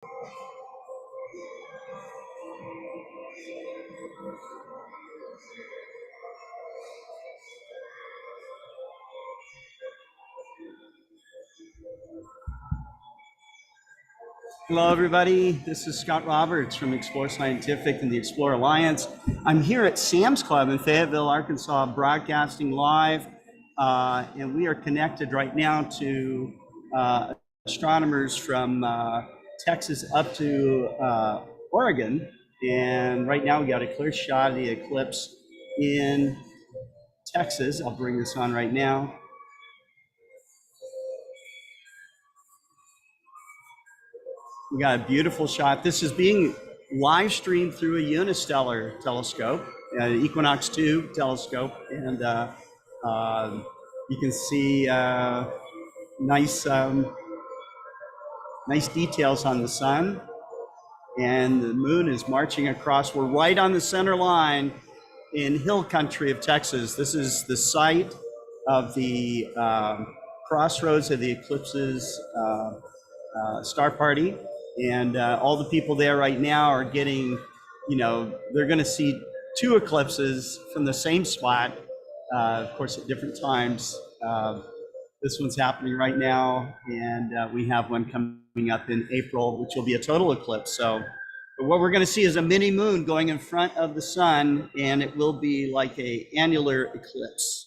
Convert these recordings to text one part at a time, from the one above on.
Hello, everybody. This is Scott Roberts from Explore Scientific and the Explore Alliance. I'm here at Sam's Club in Fayetteville, Arkansas, broadcasting live, and we are connected right now to astronomers from Texas up to Oregon. And right now we got a clear shot of the eclipse in Texas. I'll bring this on right now. We got a beautiful shot. This is being live streamed through a Unistellar telescope, an Equinox 2 telescope, and you can see nice, nice details on the sun, and the moon is marching across. We're right on the center line in hill country of Texas. This is the site of the crossroads of the eclipses star party, and all the people there right now are getting, they're going to see two eclipses from the same spot, of course, at different times. This one's happening right now, and we have one coming up in April, which will be a total eclipse. So what we're going to see is a mini moon going in front of the sun, and it will be like a annular eclipse.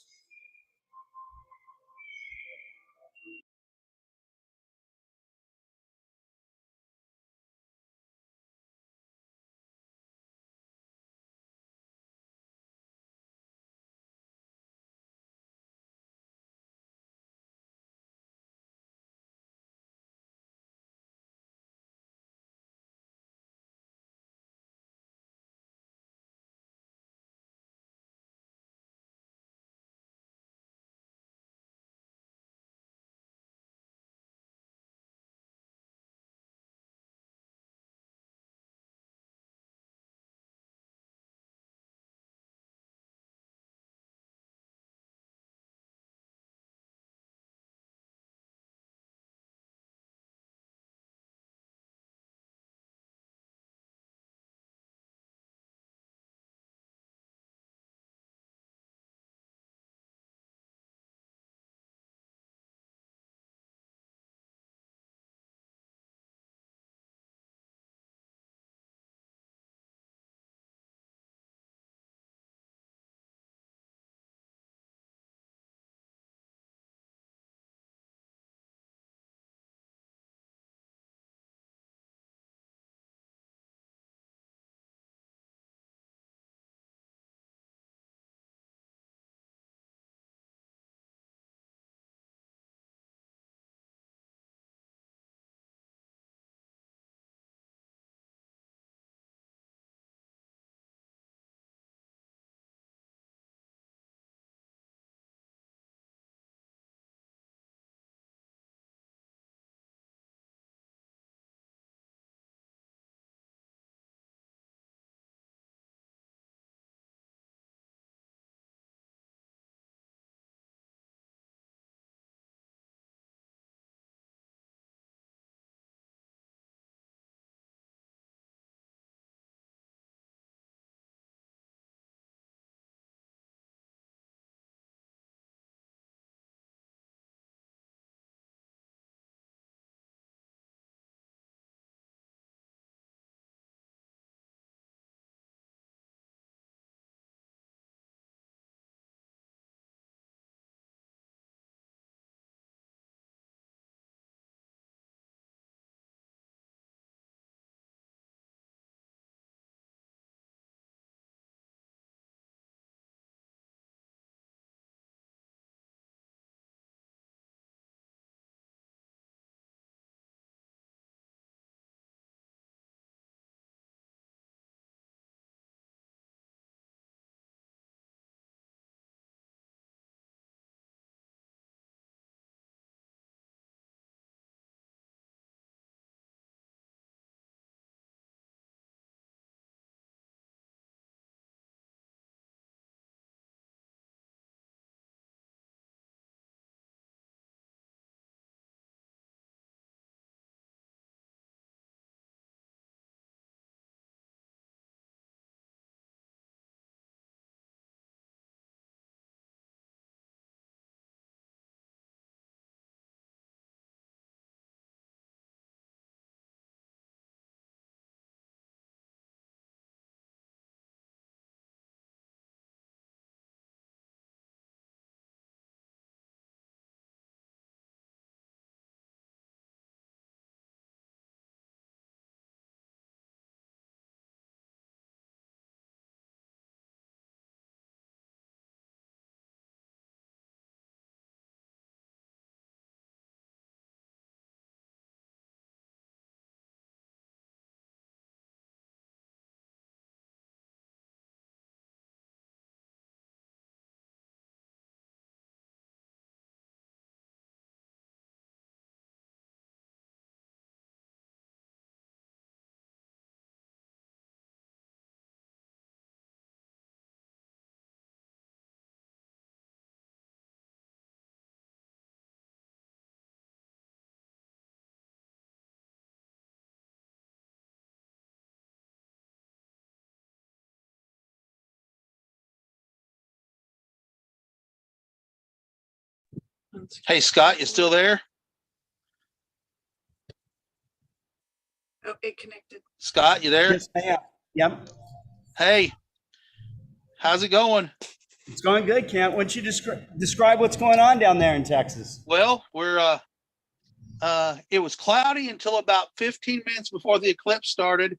Hey, Scott, you still there? Oh, it connected. Scott, you there? Yes, I am. Yep. Hey, how's it going? It's going good, Kent. Why don't you describe what's going on down there in Texas? Well, it was cloudy until about 15 minutes before the eclipse started,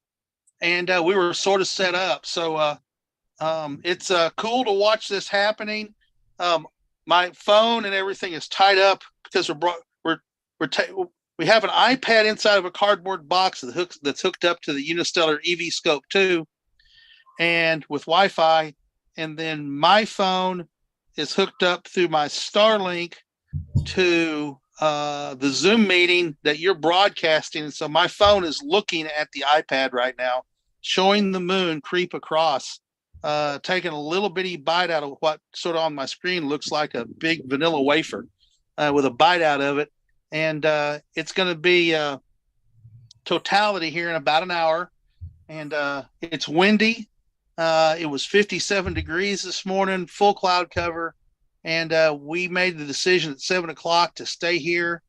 and we were sort of set up. So it's cool to watch this happening. Um, my phone and everything is tied up because we have an iPad inside of a cardboard box that's hooked up to the Unistellar EV Scope 2 and with Wi-Fi, and then my phone is hooked up through my Starlink to the Zoom meeting that you're broadcasting. So my phone is looking at the iPad right now, showing the moon creep across, taking a little bitty bite out of what sort of on my screen looks like a big vanilla wafer with a bite out of it. And it's going to be totality here in about an hour. And it's windy. It was 57 degrees this morning, full cloud cover. And we made the decision at 7 o'clock to stay here.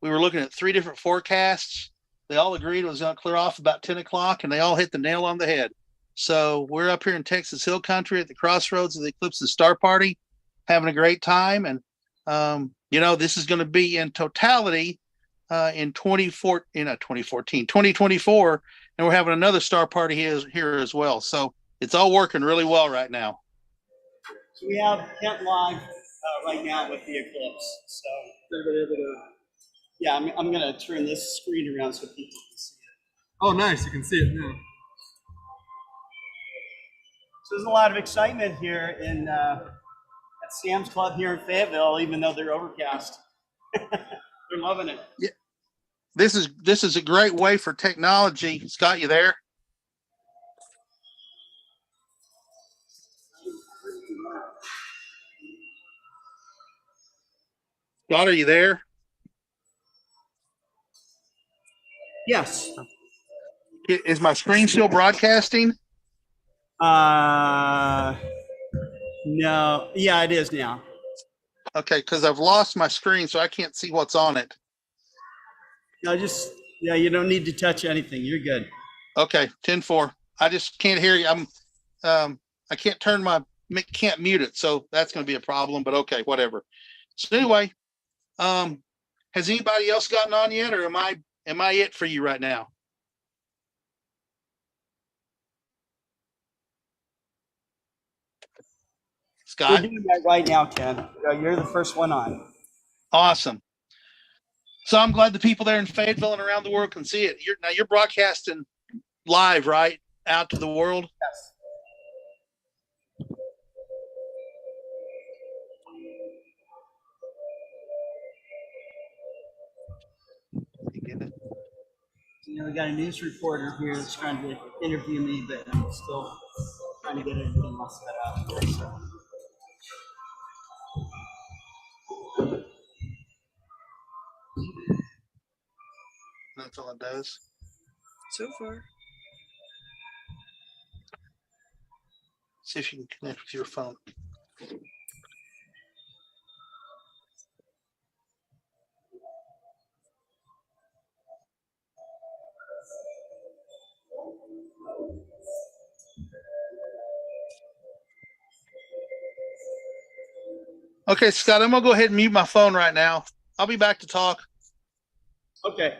We were looking at 3 different forecasts. They all agreed it was going to clear off about 10 o'clock, and they all hit the nail on the head. So we're up here in Texas Hill Country at the crossroads of the Eclipses Star Party, having a great time. And, this is going to be in totality in 2024, and we're having another star party here as well. So it's all working really well right now. So we have Kent live right now with the eclipse. So yeah, I'm going to turn this screen around so people can see it. Oh, nice. You can see it now. So there's a lot of excitement here at Sam's Club here in Fayetteville, even though they're overcast. They're loving it. Yeah. This is a great way for technology. Scott, you there? Scott, are you there? Yes. Is my screen still broadcasting? No. Yeah, it is now. Okay, because I've lost my screen, so I can't see what's on it. No, you don't need to touch anything. You're good. Okay, 10-4. I just can't hear you. I can't mute it, so that's going to be a problem. But okay, whatever. So anyway, has anybody else gotten on yet, or am I it for you right now? Scott? We're doing that right now, Ken. You're the first one on. Awesome. So I'm glad the people there in Fayetteville and around the world can see it. You're broadcasting live, right, out to the world? Yes. We got a news reporter here that's trying to interview me, but I'm still trying to get everything all set up. So. That's all it does. So far. See if you can connect with your phone. Okay, Scott, I'm going to go ahead and mute my phone right now. I'll be back to talk. Okay.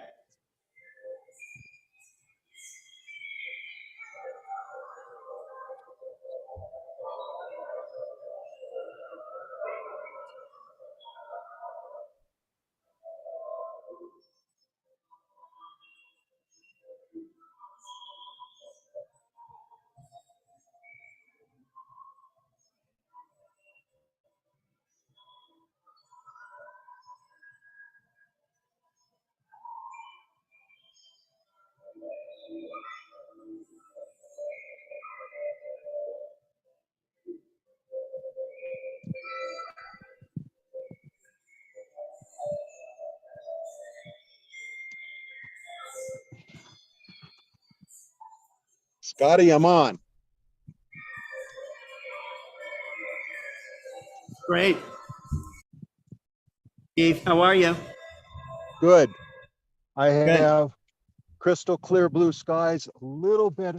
Scotty, I'm on. Great. Steve, how are you? Good. I Good. have crystal clear blue skies, a little bit.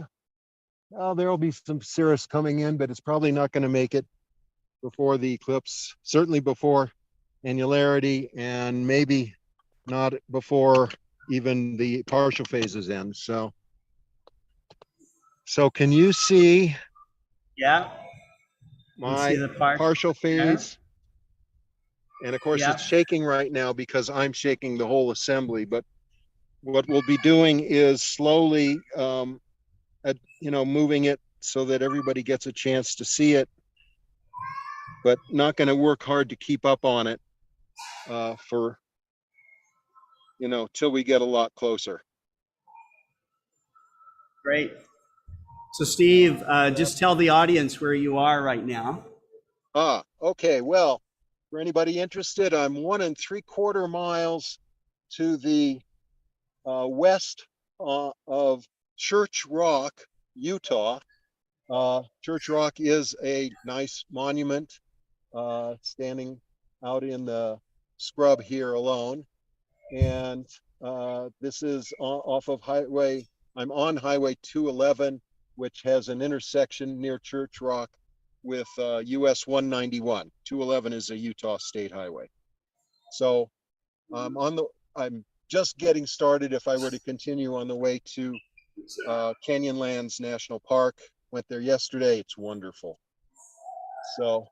Well, there'll be some cirrus coming in, but it's probably not going to make it before the eclipse, certainly before annularity, and maybe not before even the partial phases end. So can you see Yeah. You see my the part partial there? phase? And of course, Yeah. it's shaking right now because I'm shaking the whole assembly. But what we'll be doing is slowly, moving it so that everybody gets a chance to see it, but not going to work hard to keep up on it for, till we get a lot closer. Great. So Steve, just tell the audience where you are right now. Okay. Well, for anybody interested, I'm 1¾ miles to the west of Church Rock, Utah. Church Rock is a nice monument standing out in the scrub here alone. And this is off of I'm on Highway 211, which has an intersection near Church Rock with US 191. 211 is a Utah state highway. So I'm just getting started. If I were to continue on the way to Canyonlands National Park, went there yesterday. It's wonderful. So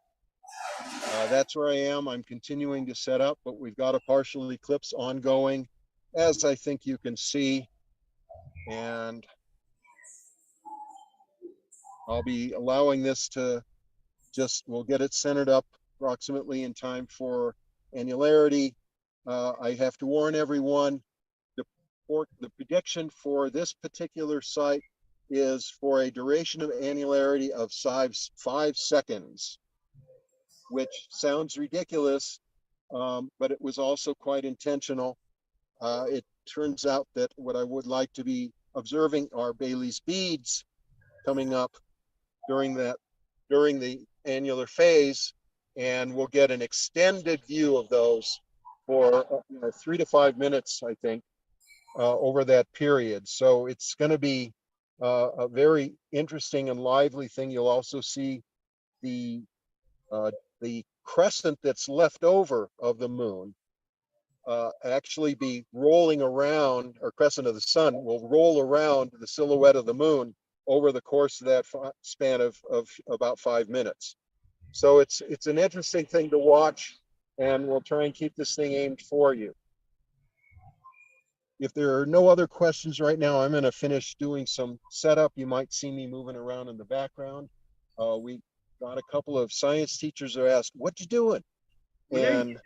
that's where I am. I'm continuing to set up, but we've got a partial eclipse ongoing, as I think you can see. And I'll be allowing this to we'll get it centered up approximately in time for annularity. I have to warn everyone, the prediction for this particular site is for a duration of annularity of 5 seconds, which sounds ridiculous, but it was also quite intentional. It turns out that what I would like to be observing are Bailey's beads coming up during the annular phase, and we'll get an extended view of those for 3 to 5 minutes, I think, over that period. So it's going to be a very interesting and lively thing. You'll also see the crescent that's left over of the moon actually be rolling around, or crescent of the sun will roll around the silhouette of the moon over the course of that span of about 5 minutes. So it's an interesting thing to watch, and we'll try and keep this thing aimed for you. If there are no other questions right now, I'm going to finish doing some setup. You might see me moving around in the background. We got a couple of science teachers who asked, "What you doing?" And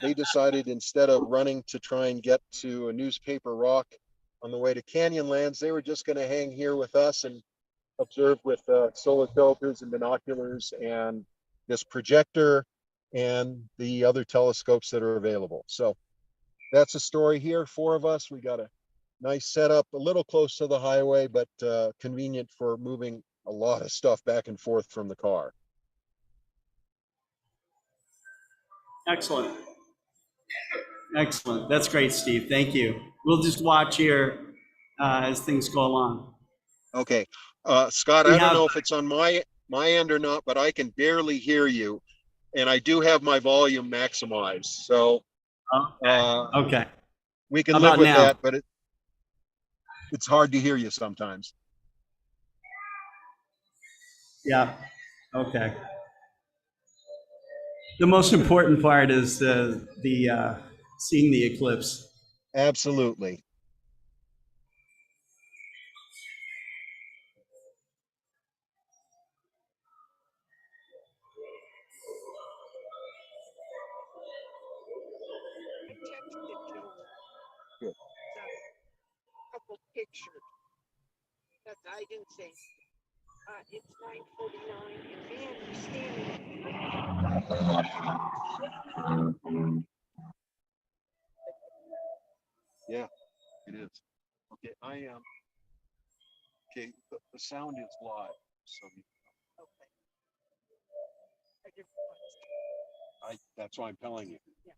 they decided, instead of running to try and get to a newspaper rock on the way to Canyonlands, they were just going to hang here with us and observe with solar filters and binoculars and this projector and the other telescopes that are available. So that's a story here. 4 of us. We got a nice setup, a little close to the highway, but convenient for moving a lot of stuff back and forth from the car. Excellent. Excellent. That's great, Steve. Thank you. We'll just watch here as things go along. Okay. Scott, I don't know if it's on my end or not, but I can barely hear you. And I do have my volume maximized. So Okay. we can How live about with now? that, but it's hard to hear you sometimes. Yeah. Okay. The most important part is the seeing the eclipse. Absolutely. I texted Joel Good. a couple pictures that I didn't say. It's 9:49 and man, he's standing. Yeah, it is. Okay, I am. Okay, the sound is live. So Okay. I just that's why I'm telling you. Yeah.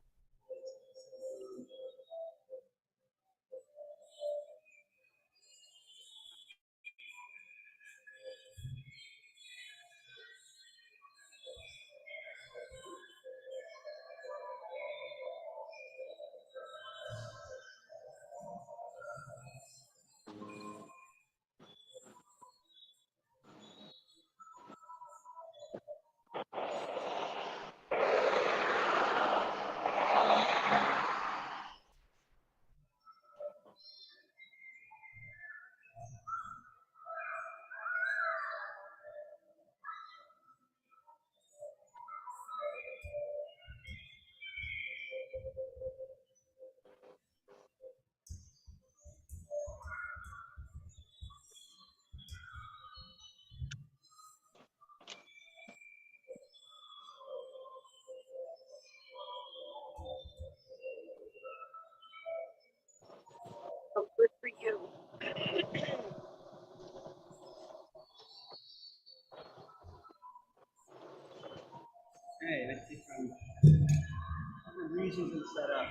Everything's been set up.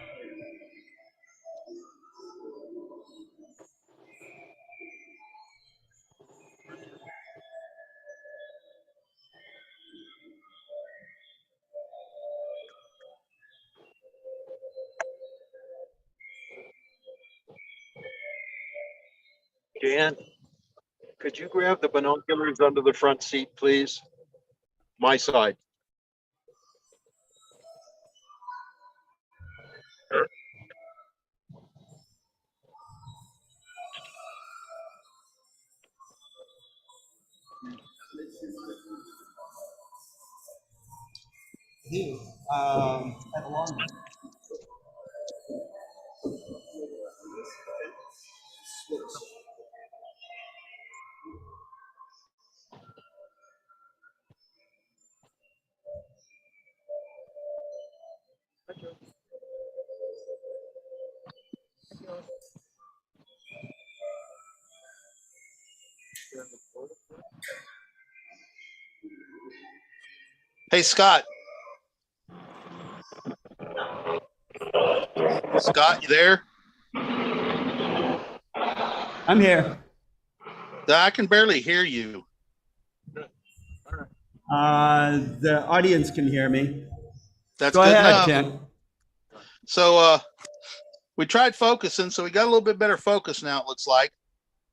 Dan, could you grab the binoculars under the front seat, please? My side. At long. Hey, Scott. Scott, you there? I'm here. I can barely hear you. The audience can hear me. That's Go good ahead, enough. Kent. So we tried focusing, so we got a little bit better focus now, it looks like.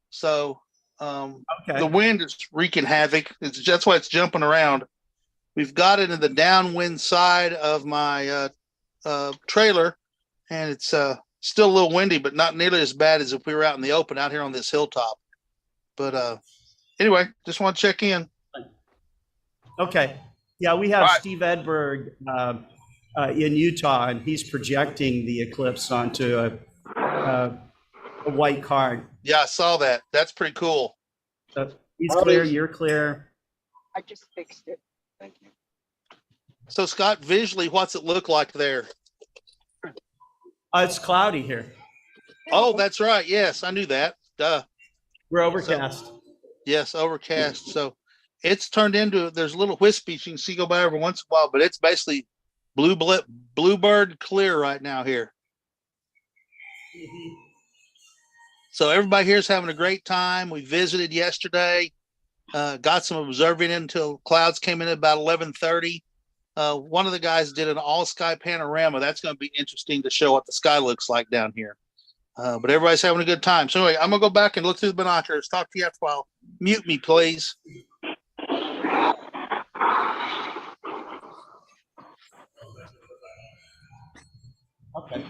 So Okay. the wind is wreaking havoc. That's why it's jumping around. We've got it in the downwind side of my trailer, and it's still a little windy, but not nearly as bad as if we were out in the open out here on this hilltop. But anyway, just want to check in. Okay. Yeah, we have All right. Steve Edberg in Utah, and he's projecting the eclipse onto a white card. Yeah, I saw that. That's pretty cool. So he's clear, you're clear. I just fixed it. Thank you. So Scott, visually, what's it look like there? It's cloudy here. Oh, that's right. Yes, I knew that. Duh. We're overcast. Yes, overcast. So it's turned into, there's little wispies you can see go by every once in a while, but it's basically bluebird clear right now here. So everybody here is having a great time. We visited yesterday, got some observing until clouds came in at about 11:30. One of the guys did an all sky panorama. That's going to be interesting to show what the sky looks like down here. But everybody's having a good time. So anyway, I'm going to go back and look through the binoculars. Talk to you after a while. Mute me, please. Okay.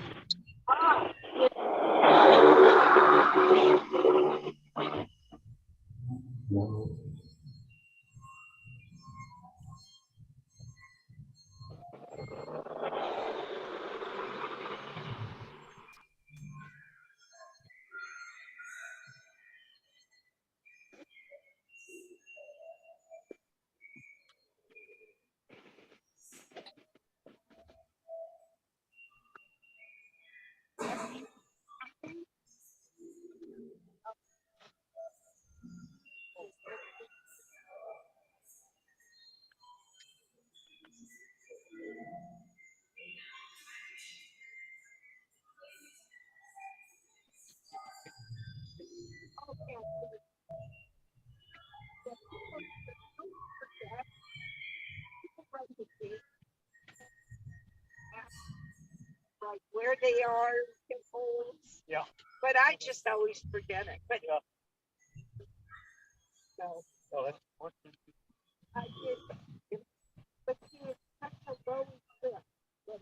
Like where they are, Yeah. but I just always forget it. But Yeah. so Oh, that's I did. But see, it's such a low clip. that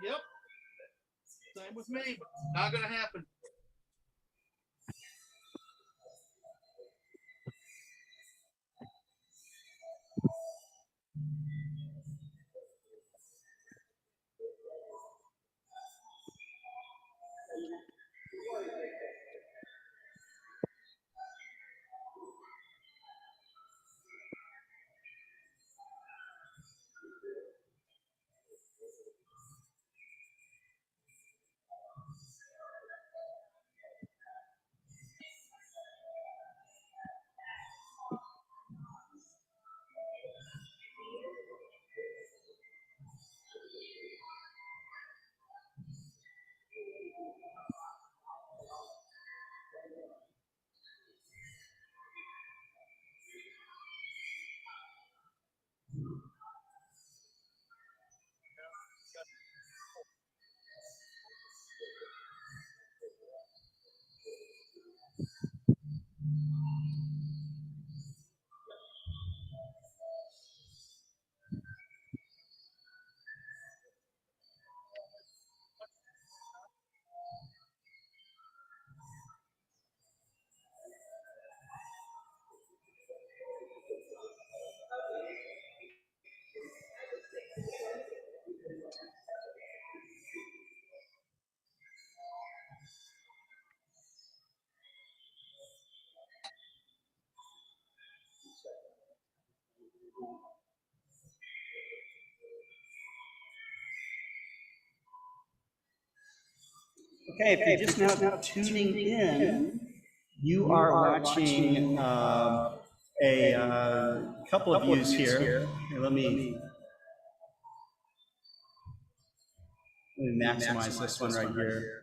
Yep. Same with me, but not gonna happen. Okay, if you're just now tuning in, you are watching a couple of views here. Here, let me maximize this one right here.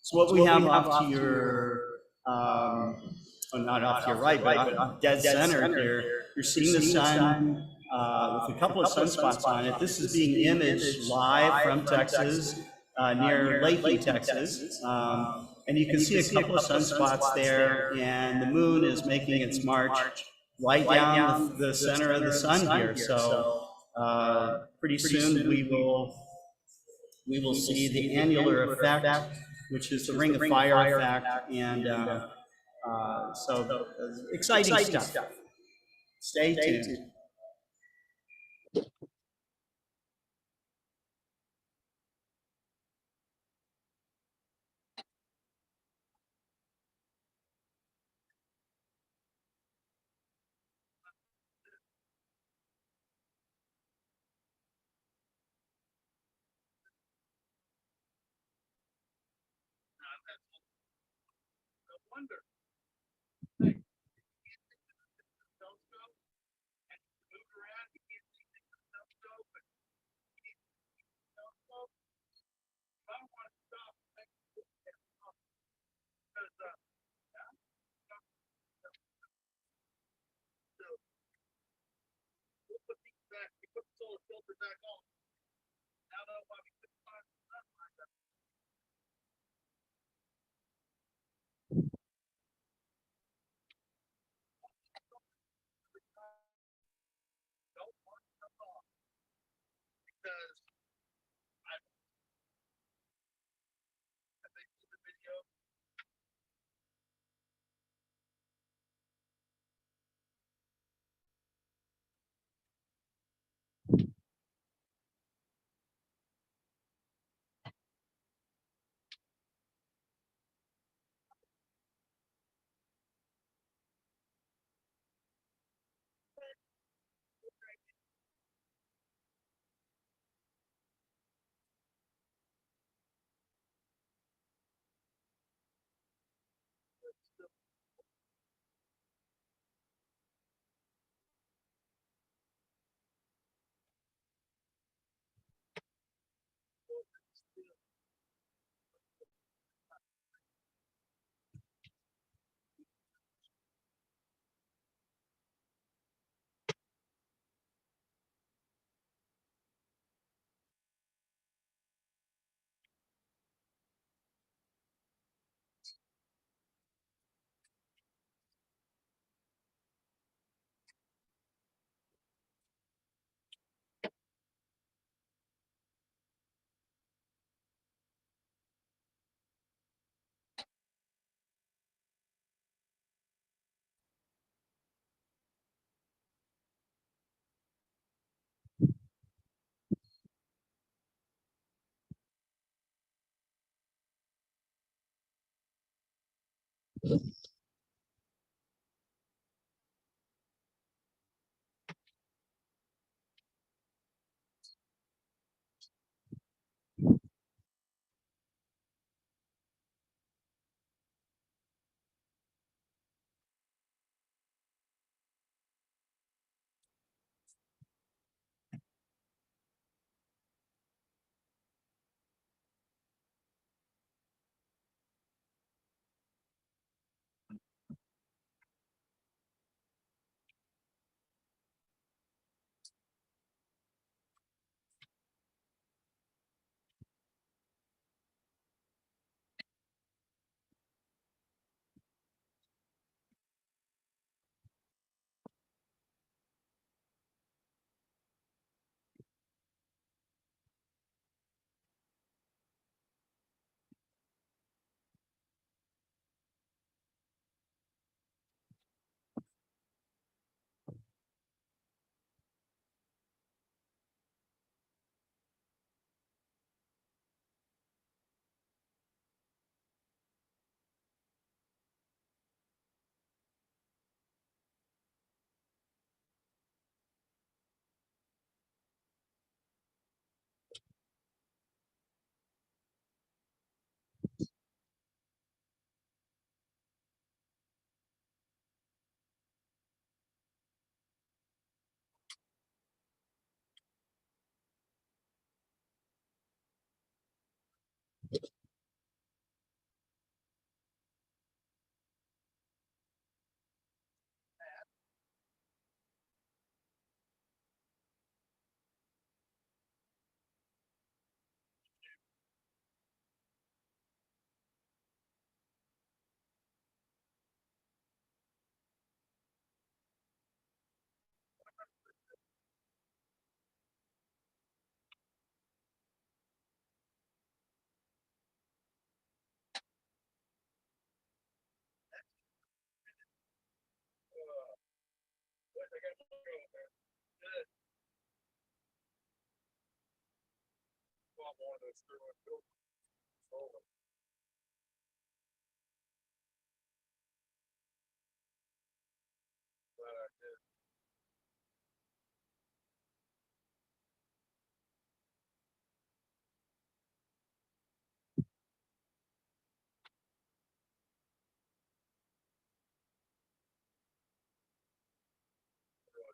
So what we have off to your, well, not off to your right, but dead center here, you're seeing the sun with a couple of sunspots on it. This is being imaged live from Texas, near Leahy, Texas. And you can see a couple of sunspots there, and the moon is making its march right down the center of the sun here. So pretty soon we will see the annular effect, which is the ring of fire effect, and so exciting stuff. Stay tuned.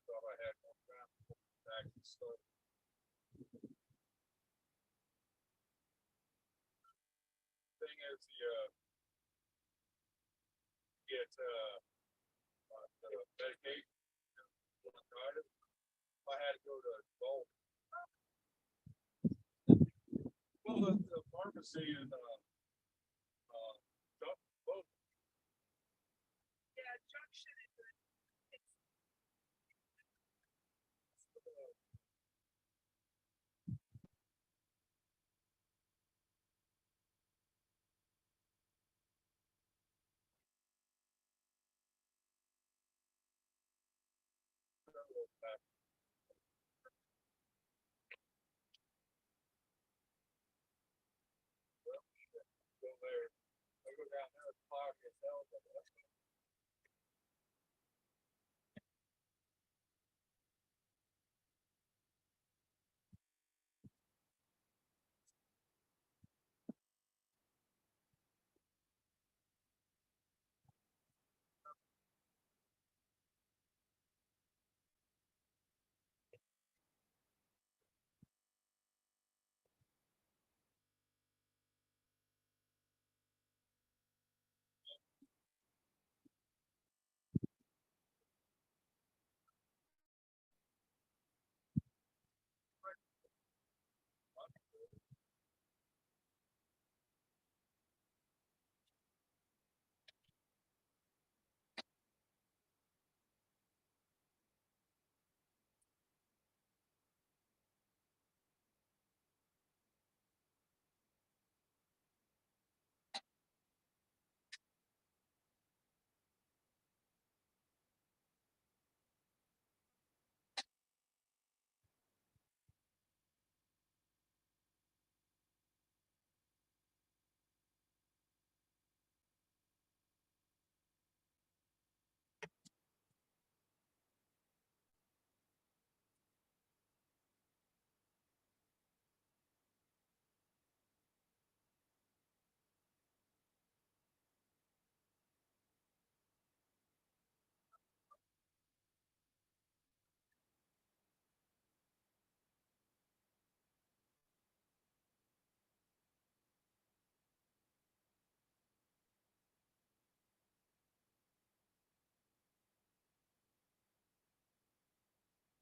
thought I had more time to actually start. Thing is, get medication, bronchitis. I had to go to Bolt. Well, the pharmacy in Bolt. Yeah, Junction is Go there. I go down there, it's foggy as hell, but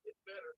it's better.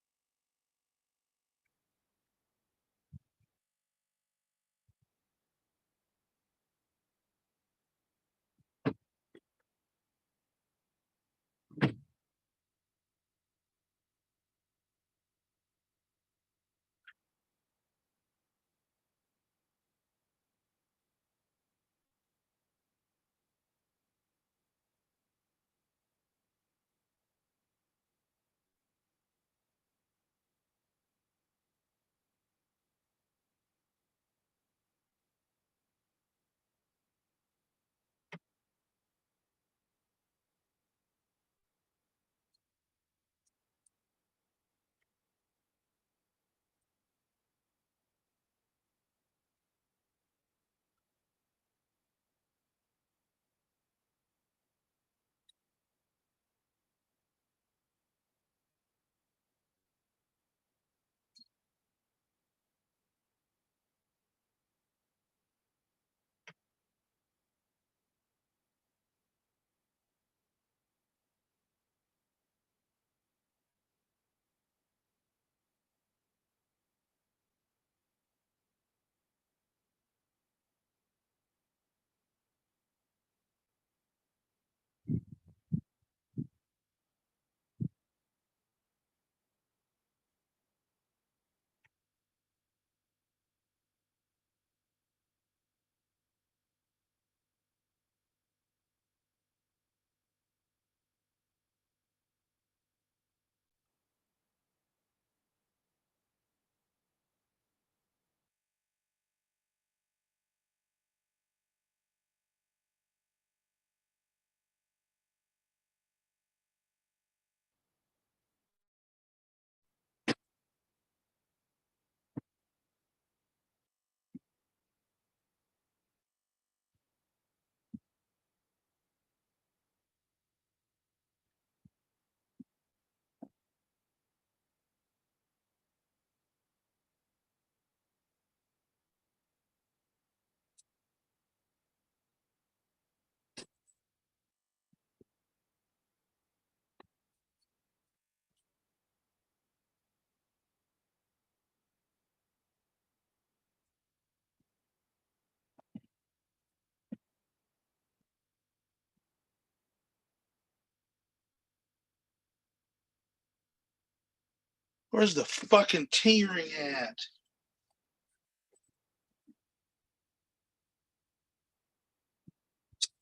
Where's the fucking T-ring at?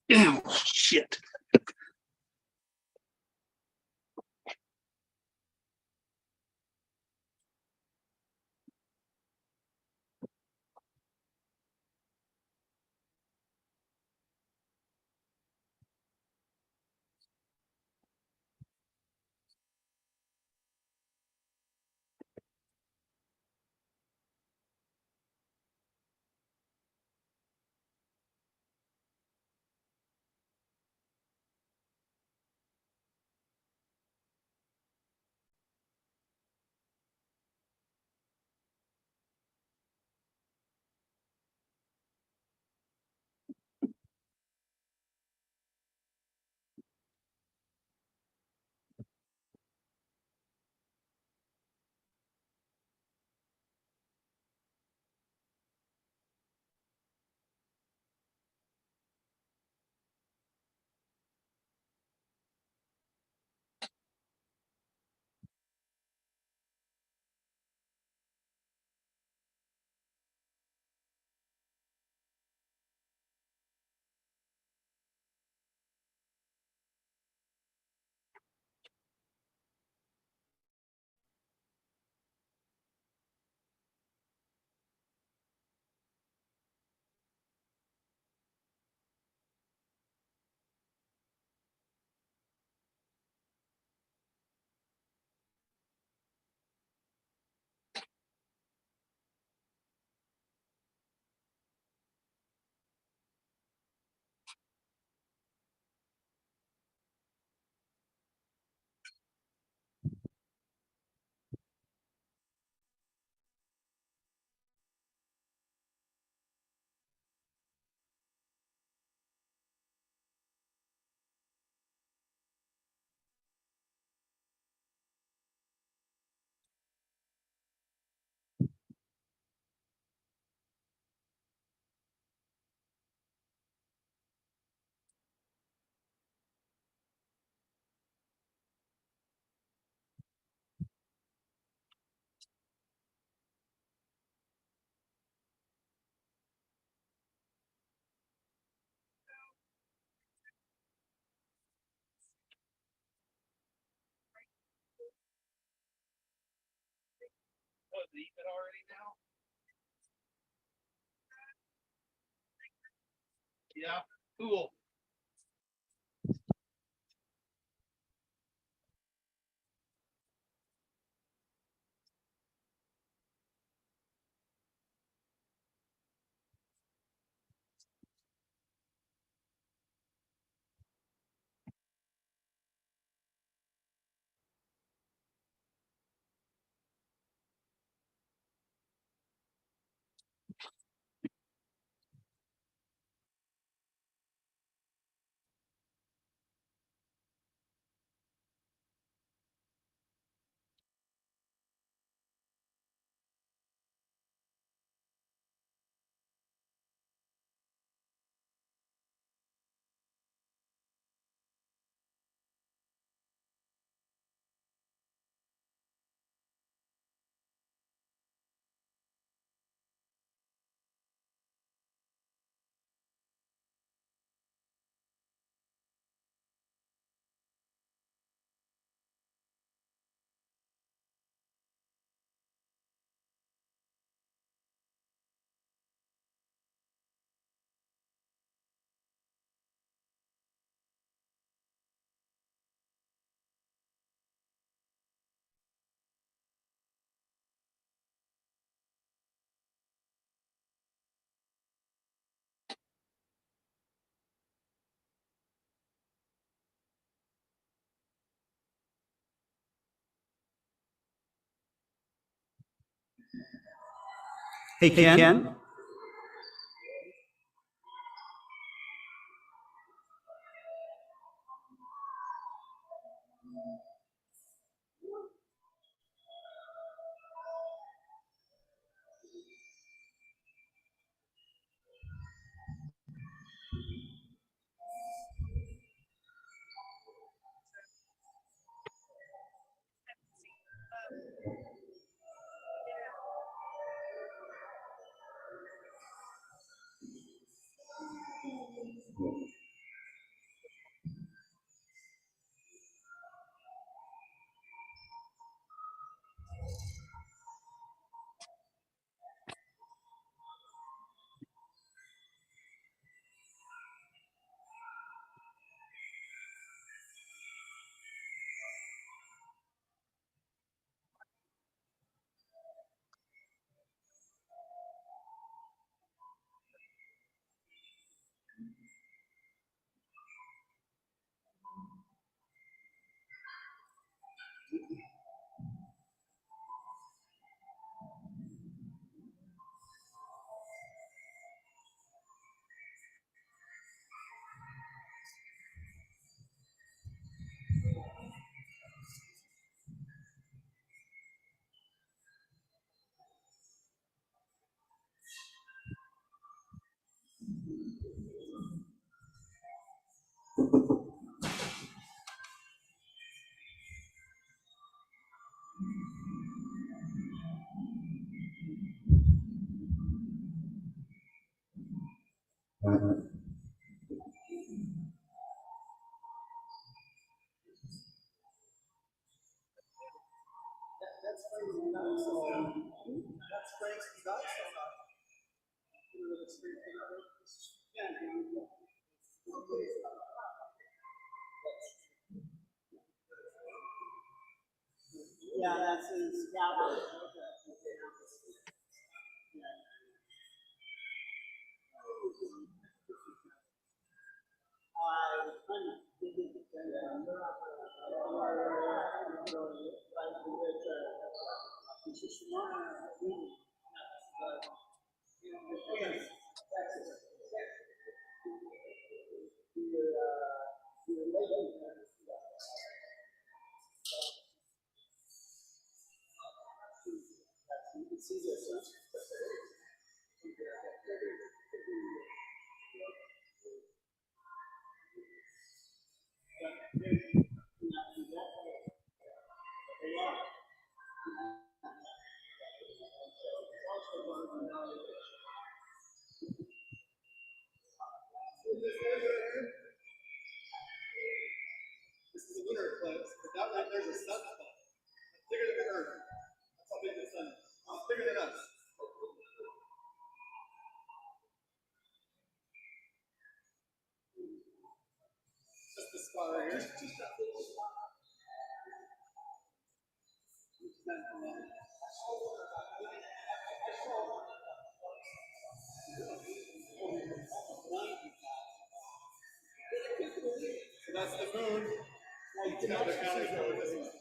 Ew, shit. Oh, leave it already now? Yeah, cool. Hey, Ken? Yeah, that's his gallery. This is a lunar eclipse, but that one there's a sunspot. It's bigger than the Earth. That's how big the sun is. It's bigger than us. Just this spot right here. Just that little spot. So that's the moon. You know, they're counting for this one.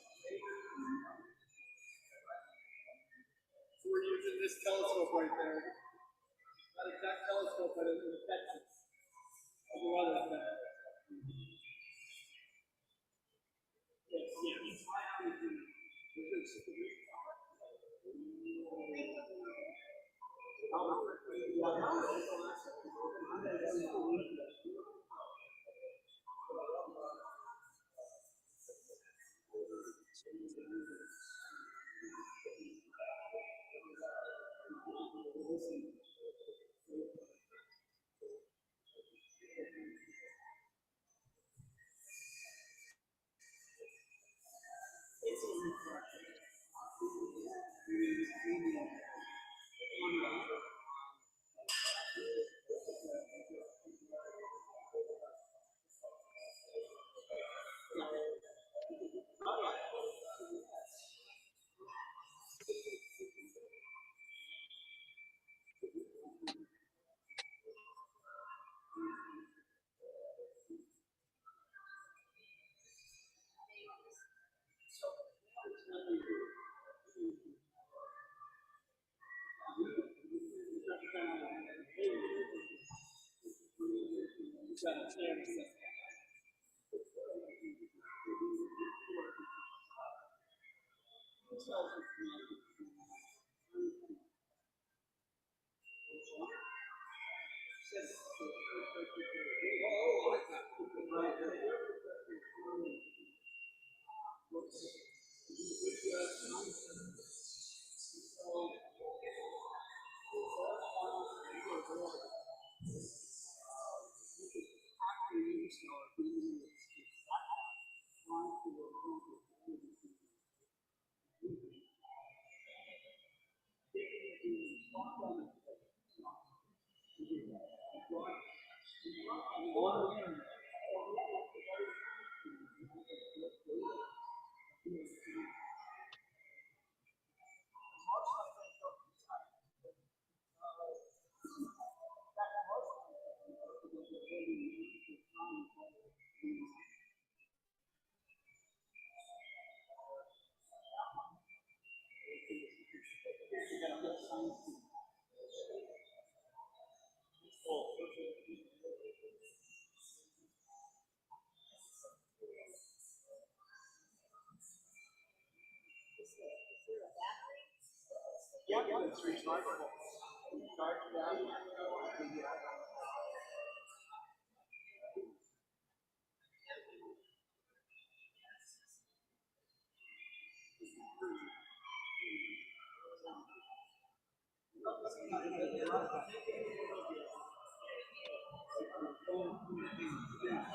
So we're using this telescope right there. Not exact telescope, but it affects it. Of the weather effect. Yes, yes.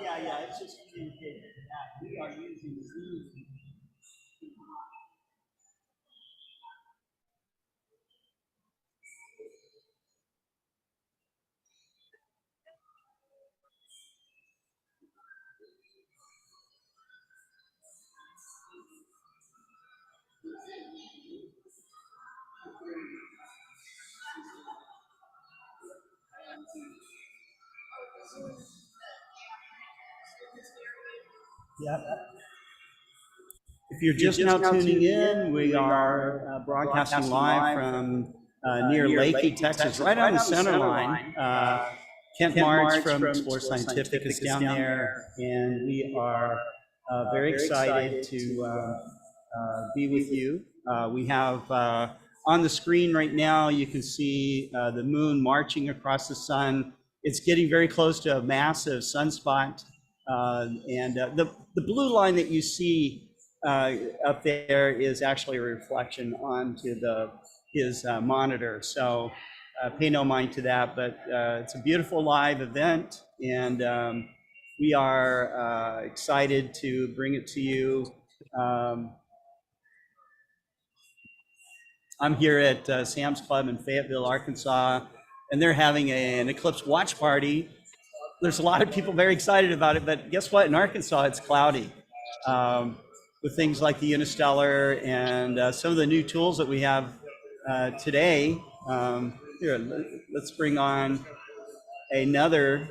Yeah, it's just communicated that we are using Zoom. Yep. If you're just now tuning in, we are broadcasting live from near Lakey, Texas, right on the center line. Kent March from Explore Scientific is down there, and we are very excited to be with you. We have on the screen right now, you can see the moon marching across the sun. It's getting very close to a massive sunspot, and the blue line that you see up there is actually a reflection onto his monitor. So pay no mind to that, but it's a beautiful live event, and we are excited to bring it to you. I'm here at Sam's Club in Fayetteville, Arkansas, and they're having an eclipse watch party. There's a lot of people very excited about it, but guess what? In Arkansas, it's cloudy. With things like the Unistellar and some of the new tools that we have today. Here, let's bring on another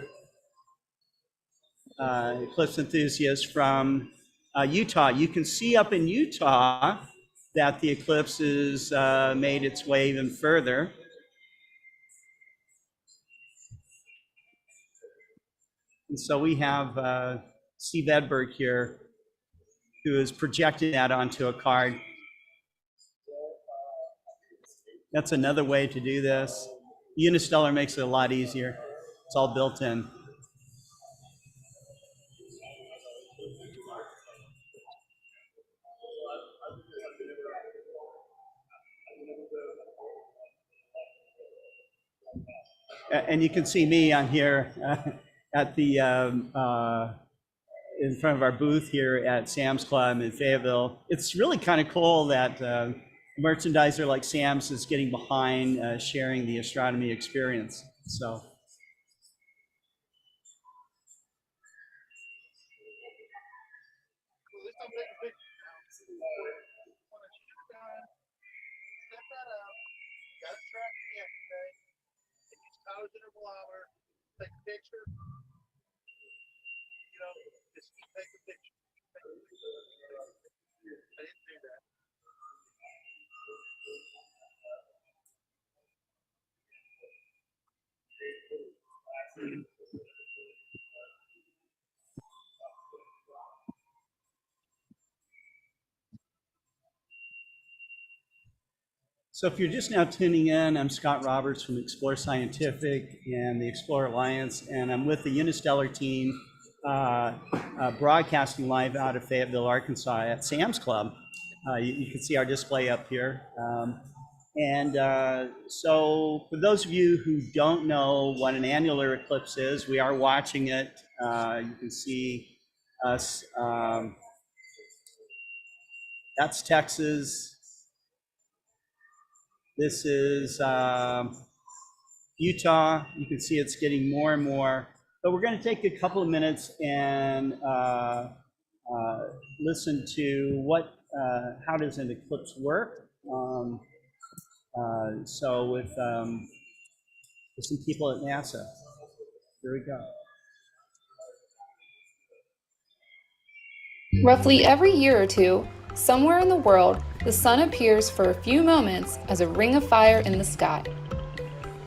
eclipse enthusiast from Utah. You can see up in Utah that the eclipse has made its way even further. And so we have Steve Edberg here, who is projecting that onto a card. That's another way to do this. Unistellar makes it a lot easier. It's all built in. And you can see me on here at the in front of our booth here at Sam's Club in Fayetteville. It's really kind of cool that a merchandiser like Sam's is getting behind sharing the astronomy experience. So. Take a picture. You know, just take a picture. I didn't do that. So if you're just now tuning in, I'm Scott Roberts from Explore Scientific and the Explore Alliance, and I'm with the Unistellar team broadcasting live out of Fayetteville, Arkansas at Sam's Club. You can see our display up here. So for those of you who don't know what an annular eclipse is, we are watching it. You can see us. That's Texas. This is Utah. You can see it's getting more and more. But we're going to take a couple of minutes and listen to how does an eclipse work. So with some people at NASA. Here we go. Roughly every year or two, somewhere in the world, the sun appears for a few moments as a ring of fire in the sky.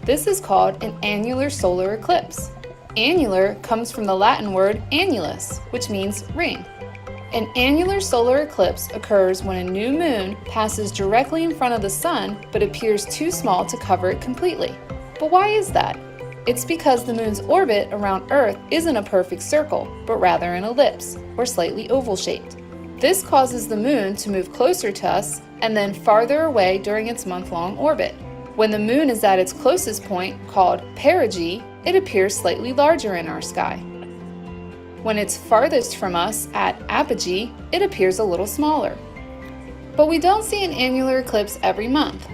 This is called an annular solar eclipse. Annular comes from the Latin word annulus, which means ring. An annular solar eclipse occurs when a new moon passes directly in front of the sun but appears too small to cover it completely. But why is that? It's because the moon's orbit around Earth isn't a perfect circle, but rather an ellipse, or slightly oval-shaped. This causes the moon to move closer to us and then farther away during its month-long orbit. When the moon is at its closest point, called perigee, it appears slightly larger in our sky. When it's farthest from us, at apogee, it appears a little smaller. But we don't see an annular eclipse every month.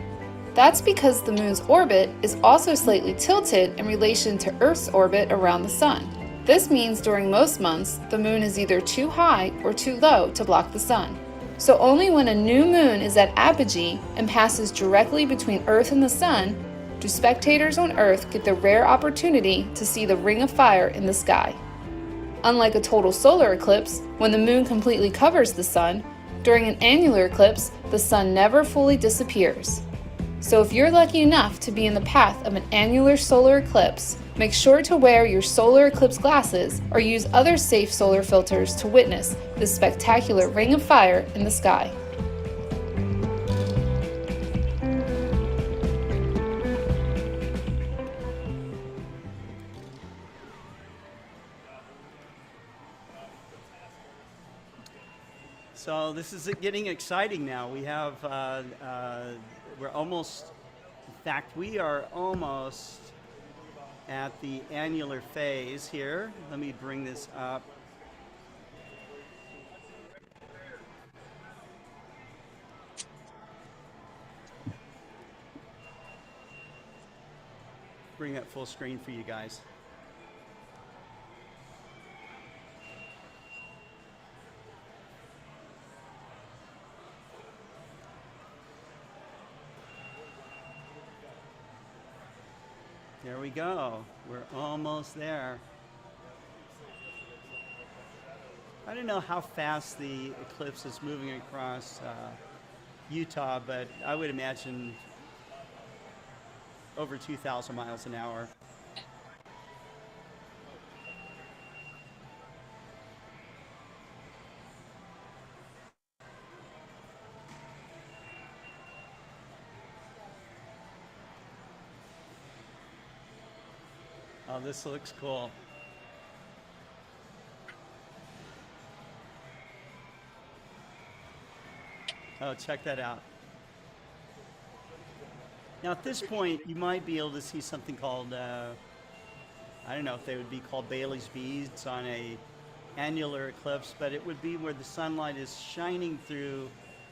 That's because the moon's orbit is also slightly tilted in relation to Earth's orbit around the sun. This means during most months, the moon is either too high or too low to block the sun. So only when a new moon is at apogee and passes directly between Earth and the sun, do spectators on Earth get the rare opportunity to see the ring of fire in the sky. Unlike a total solar eclipse, when the moon completely covers the sun, during an annular eclipse, the sun never fully disappears. So if you're lucky enough to be in the path of an annular solar eclipse, make sure to wear your solar eclipse glasses or use other safe solar filters to witness this spectacular ring of fire in the sky. So this is getting exciting now. We have, we're almost, in fact, we are almost at the annular phase here. Let me bring this up. Bring that full screen for you guys. There we go. We're almost there. I don't know how fast the eclipse is moving across Utah, but I would imagine over 2,000 miles an hour. Oh, this looks cool. Oh, check that out. Now at this point, you might be able to see something called, I don't know if they would be called Bailey's beads on a annular eclipse, but it would be where the sunlight is shining through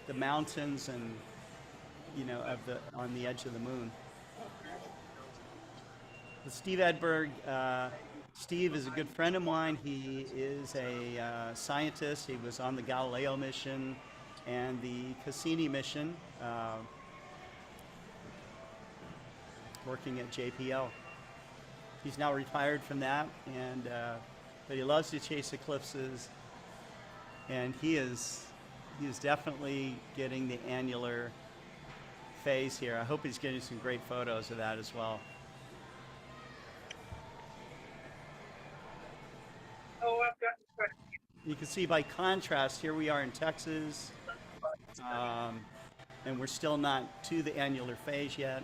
the mountains and, you know, on the edge of the moon. Steve Edberg, Steve is a good friend of mine. He is a scientist. He was on the Galileo mission and the Cassini mission, working at JPL. He's now retired from that, and but he loves to chase eclipses, and he is definitely getting the annular phase here. I hope he's getting some great photos of that as well. Oh, I've got a question. You can see by contrast, here we are in Texas, and we're still not to the annular phase yet.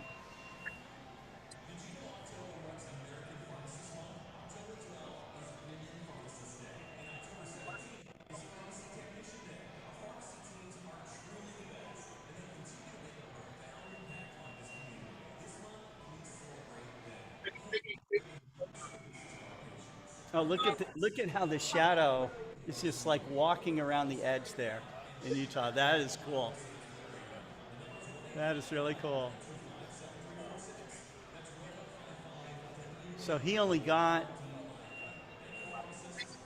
Oh, look at how the shadow is just like walking around the edge there in Utah. That is cool. That is really cool. So he only got,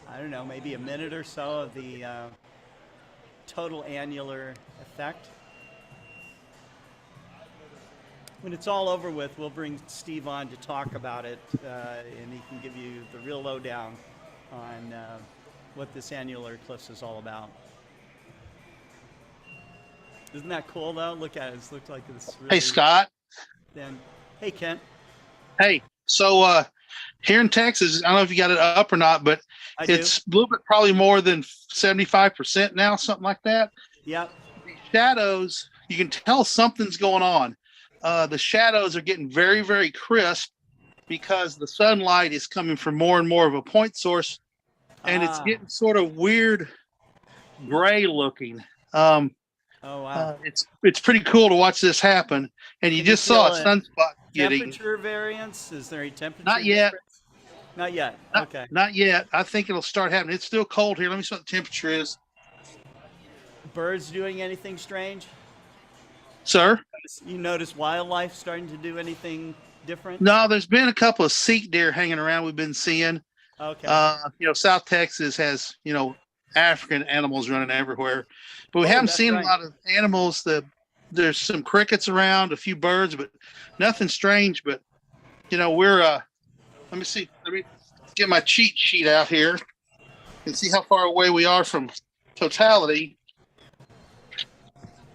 I don't know, maybe a minute or so of the total annular effect. When it's all over with, we'll bring Steve on to talk about it, and he can give you the real lowdown on what this annular eclipse is all about. Isn't that cool though? Look at it. It looks like it's really Hey, Scott. thin. Hey, Kent. Hey, so here in Texas, I don't know if you got it up or not, but I do. it's a little bit probably more than 75% now, something like that. Yep. The shadows, you can tell something's going on. The shadows are getting very, very crisp because the sunlight is coming from more and more of a point source, and it's Ah. getting sort of weird gray looking. Um, Oh wow. it's pretty cool to watch this happen, and you Can you just saw a feel it? sunspot getting. Temperature variance? Is there a temperature Not yet. difference? Not yet. Not, Okay. not yet. I think it'll start happening. It's still cold here. Let me see what the temperature is, Birds doing anything strange? sir. You notice wildlife starting to do anything different? No, there's been a couple of seek deer hanging around we've been seeing. Okay. South Texas has, African animals running everywhere, but we Oh, haven't that's seen right. a lot of animals. There's some crickets around, a few birds, but nothing strange. But we're let me see. Let me get my cheat sheet out here and see how far away we are from totality.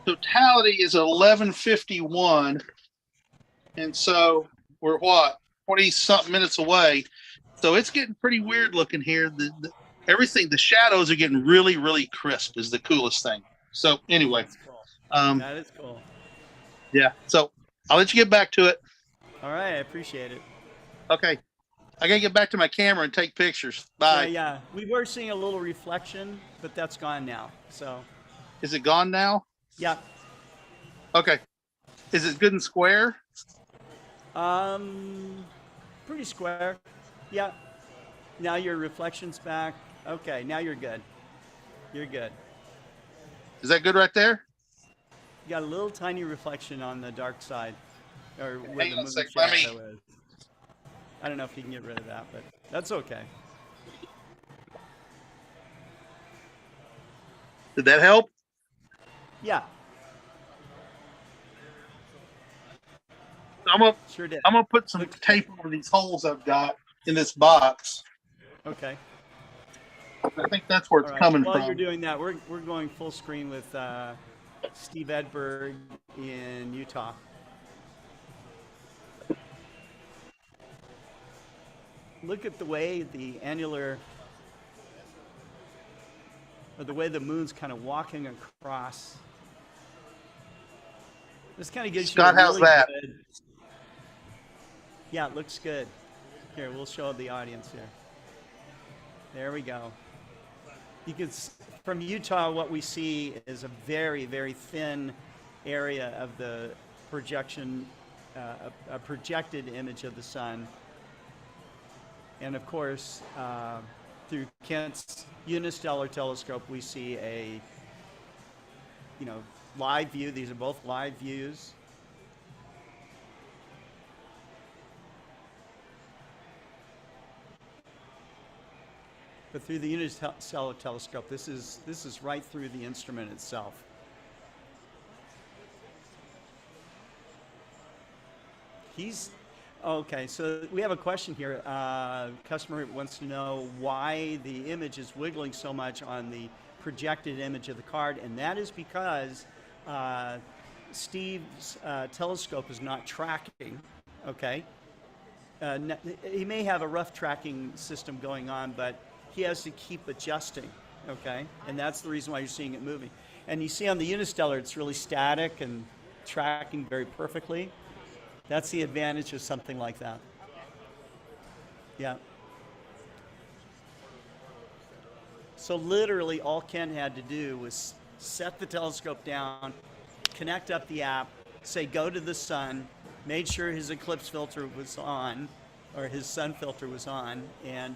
Totality is 11:51, and so we're what 20-something minutes away. So it's getting pretty weird looking here. Everything, the shadows are getting really, really crisp. Is the coolest thing. So anyway, That's cool. um, That is cool. yeah. So I'll let you get back to it. All right. I appreciate it. Okay, I gotta get back to my camera and take pictures. Bye. Yeah. We were seeing a little reflection, but that's gone now. So, Is it gone now? yeah. Okay. Is it good and square? Pretty square. Yeah. Now your reflection's back. Okay. Now you're good. You're good. Is that good right there? You got a little tiny reflection on the dark side, or where Hang the on a moon sec, let me- shadow is. I don't know if you can get rid of that, but that's okay. Did that help? Yeah, sure did. I'm gonna put some tape over these holes I've got in this box. Okay. I think that's where it's All right. coming While from. you're doing that, we're going full screen with Steve Edberg in Utah. Look at the way the the moon's kind of walking across. This kind of gives Scott, you a how's really that? good. Yeah, it looks good. Here, we'll show the audience here. There we go. You can, from Utah, what we see is a very, very thin area of the projection, a projected image of the sun. And of course, through Kent's Unistellar telescope, we see a, live view. These are both live views. But through the Unistellar telescope, this is right through the instrument itself. Okay, so we have a question here. Customer wants to know why the image is wiggling so much on the projected image of the card, and that is because Steve's telescope is not tracking, okay? He may have a rough tracking system going on, but he has to keep adjusting, okay? And that's the reason why you're seeing it moving. And you see on the Unistellar, it's really static and tracking very perfectly. That's the advantage of something like that. Yeah. So literally all Ken had to do was set the telescope down, connect up the app, say go to the sun, made sure his eclipse filter was on, or his sun filter was on, and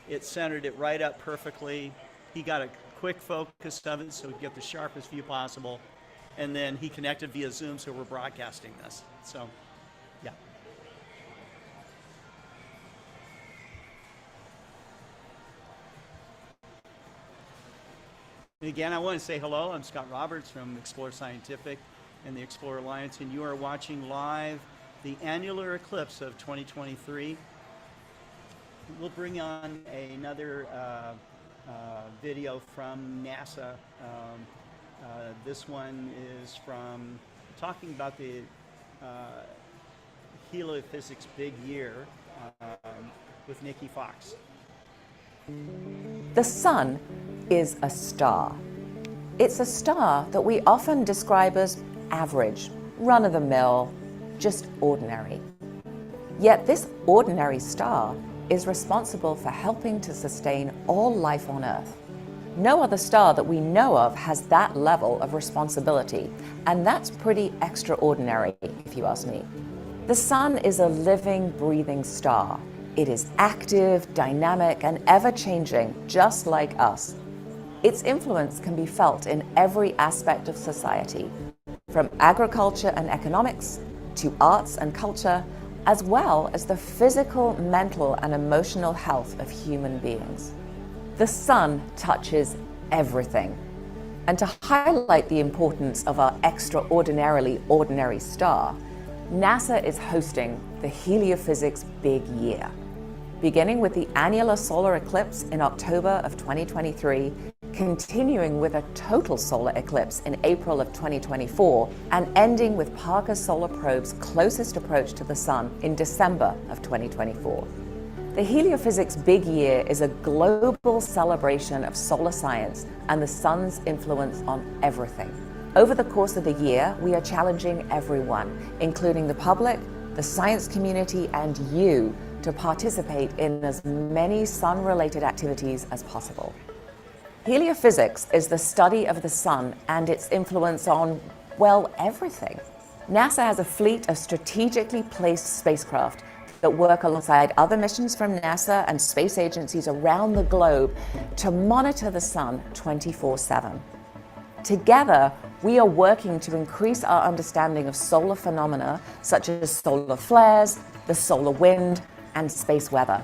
it centered it right up perfectly. He got a quick focus of it so we could get the sharpest view possible. And then he connected via Zoom, so we're broadcasting this. So, yeah. And again, I want to say hello. I'm Scott Roberts from Explore Scientific and the Explore Alliance, and you are watching live the Annular Eclipse of 2023. We'll bring on another video from NASA This one is from talking about the heliophysics big year with Nikki Fox. The sun is a star. It's a star that we often describe as average, run-of-the-mill, just ordinary. Yet this ordinary star is responsible for helping to sustain all life on Earth. No other star that we know of has that level of responsibility, and that's pretty extraordinary, if you ask me. The sun is a living, breathing star. It is active, dynamic, and ever-changing, just like us. Its influence can be felt in every aspect of society, from agriculture and economics to arts and culture, as well as the physical, mental, and emotional health of human beings. The sun touches everything. And to highlight the importance of our extraordinarily ordinary star, NASA is hosting the heliophysics big year. Beginning with the annular solar eclipse in October of 2023, continuing with a total solar eclipse in April of 2024, and ending with Parker Solar Probe's closest approach to the sun in December of 2024. The heliophysics big year is a global celebration of solar science and the sun's influence on everything. Over the course of the year, we are challenging everyone, including the public, the science community, and you, to participate in as many sun-related activities as possible. Heliophysics is the study of the sun and its influence on, well, everything. NASA has a fleet of strategically placed spacecraft that work alongside other missions from NASA and space agencies around the globe to monitor the sun 24/7. Together, we are working to increase our understanding of solar phenomena such as solar flares, the solar wind, and space weather.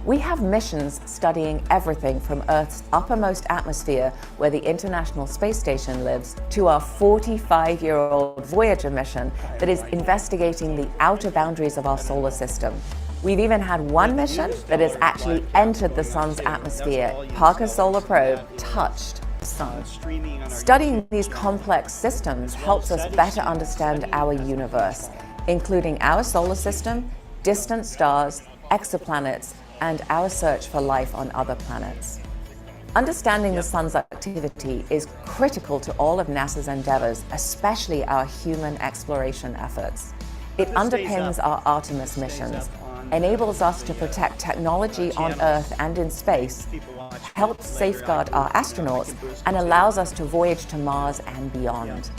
We have missions studying everything from Earth's uppermost atmosphere, where the International Space Station lives, to our 45-year-old Voyager mission that is investigating the outer boundaries of our solar system. We've even had one mission that has actually entered the sun's atmosphere. Parker Solar Probe touched the sun. Studying these complex systems helps us better understand our universe, including our solar system, distant stars, exoplanets, and our search for life on other planets. Understanding the sun's activity is critical to all of NASA's endeavors, especially our human exploration efforts. It underpins our Artemis missions, enables us to protect technology on Earth and in space, helps safeguard our astronauts, and allows us to voyage to Mars and beyond.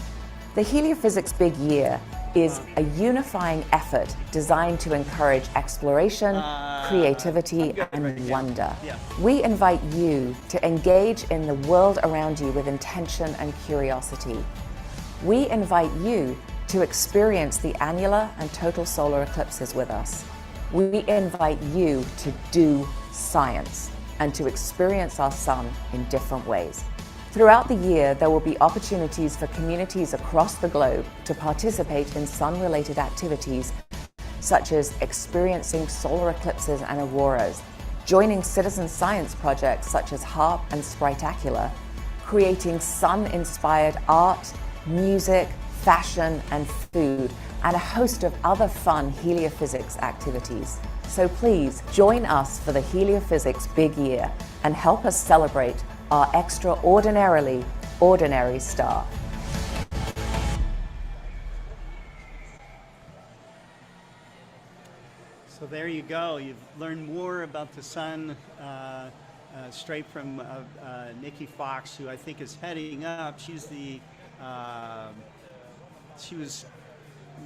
The heliophysics big year is a unifying effort designed to encourage exploration, creativity, and wonder. We invite you to engage in the world around you with intention and curiosity. We invite you to experience the annular and total solar eclipses with us. We invite you to do science and to experience our sun in different ways. Throughout the year, there will be opportunities for communities across the globe to participate in sun-related activities, such as experiencing solar eclipses and auroras, joining citizen science projects such as HARP and Spritacular, creating sun-inspired art, music, fashion, and food, and a host of other fun heliophysics activities. So please join us for the heliophysics big year and help us celebrate our extraordinarily ordinary star. So there you go. You've learned more about the sun straight from Nikki Fox, who I think is heading up. She was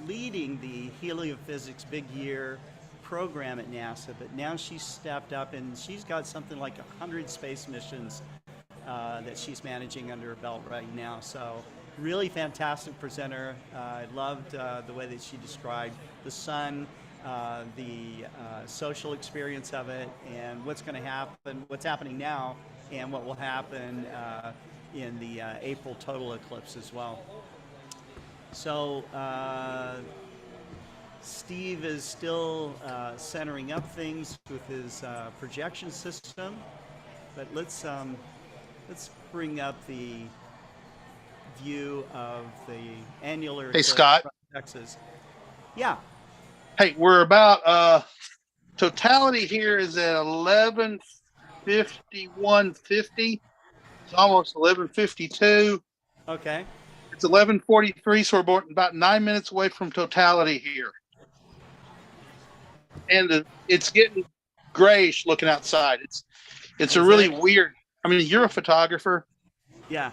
leading the heliophysics big year program at NASA, but now she's stepped up and she's got something like 100 space missions that she's managing under her belt right now. So really fantastic presenter. I loved the way that she described the sun, the social experience of it, and what's going to happen, what's happening now, and what will happen in the April total eclipse as well. So Steve is still centering up things with his projection system, but let's bring up the view of the annular Hey, eclipse Scott. from Texas. Yeah. Hey, we're about totality here is at 11:51:50. It's almost 11:52. Okay. It's 11:43, so we're about 9 minutes away from totality here. And it's getting grayish looking outside. It's a Is really it? weird. I mean, you're a photographer. Yeah.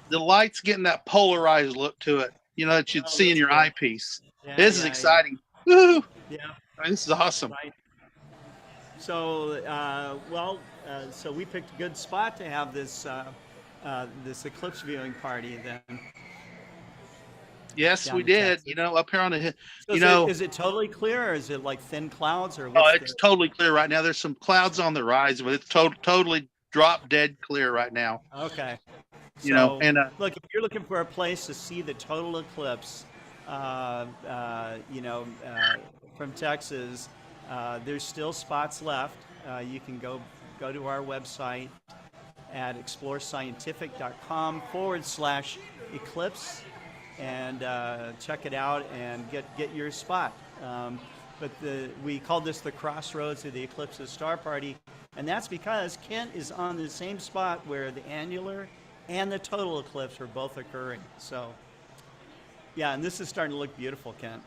The light's getting that polarized look to it, that you'd Oh, see in that's your cool. eyepiece. Yeah, This is yeah, exciting. Woo! yeah. I mean, this is awesome. Right. So, so we picked a good spot to have this this eclipse viewing party then Yes, down we in did. Texas. Up here on the hill. So is it totally clear, or is it like thin clouds, or Oh, what's it's totally clear right now. There's some clouds on the rise, but it's totally drop dead clear right now. Okay. So, And look, if you're looking for a place to see the total eclipse, from Texas, there's still spots left. You can go to our website at explorescientific.com/eclipse and check it out and get your spot. But we called this the Crossroads of the Eclipses Star Party, and that's because Kent is on the same spot where the annular and the total eclipse are both occurring. So, yeah, and this is starting to look beautiful, Kent.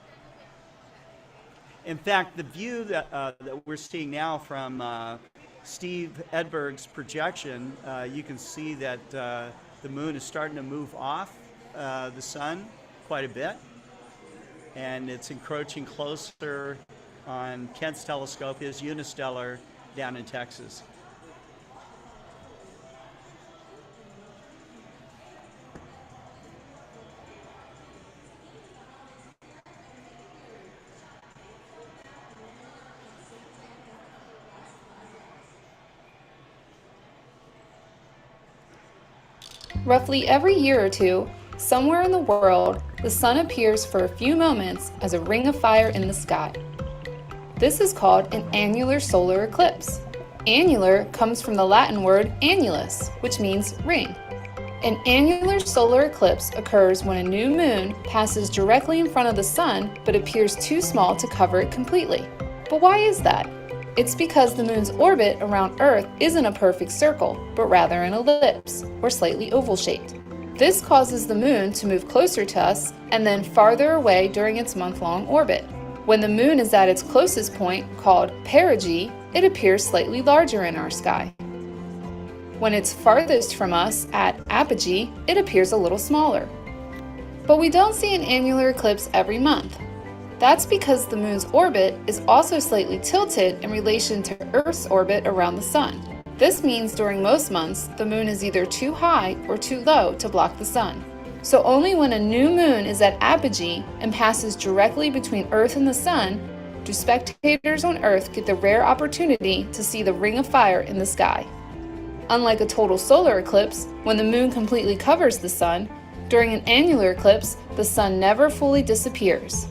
In fact, the view that we're seeing now from Steve Edberg's projection, you can see that the moon is starting to move off the sun quite a bit, and it's encroaching closer on Kent's telescope, his Unistellar, down in Texas. Roughly every year or two, somewhere in the world, the sun appears for a few moments as a ring of fire in the sky. This is called an annular solar eclipse. Annular comes from the Latin word annulus, which means ring. An annular solar eclipse occurs when a new moon passes directly in front of the sun but appears too small to cover it completely. But why is that? It's because the moon's orbit around Earth isn't a perfect circle, but rather an ellipse, or slightly oval-shaped. This causes the moon to move closer to us and then farther away during its month-long orbit. When the moon is at its closest point, called perigee, it appears slightly larger in our sky. When it's farthest from us, at apogee, it appears a little smaller. But we don't see an annular eclipse every month. That's because the moon's orbit is also slightly tilted in relation to Earth's orbit around the sun. This means during most months, the moon is either too high or too low to block the sun. So only when a new moon is at apogee and passes directly between Earth and the sun, do spectators on Earth get the rare opportunity to see the ring of fire in the sky. Unlike a total solar eclipse, when the moon completely covers the sun, during an annular eclipse, the sun never fully disappears.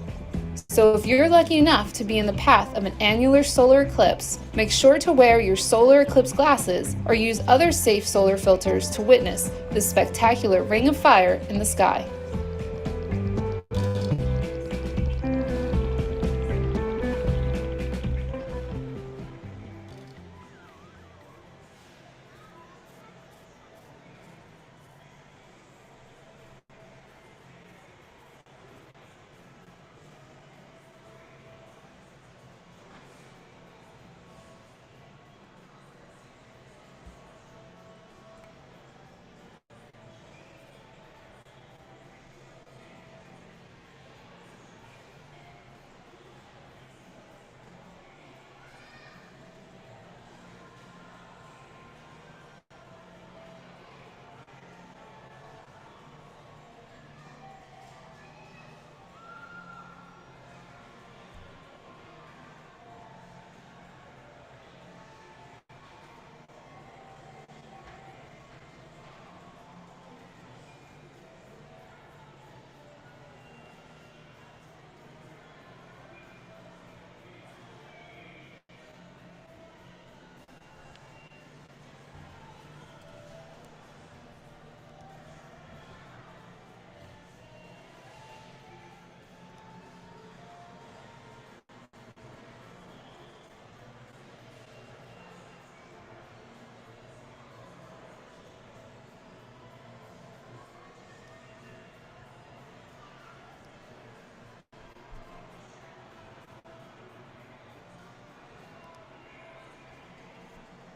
So if you're lucky enough to be in the path of an annular solar eclipse, make sure to wear your solar eclipse glasses or use other safe solar filters to witness this spectacular ring of fire in the sky.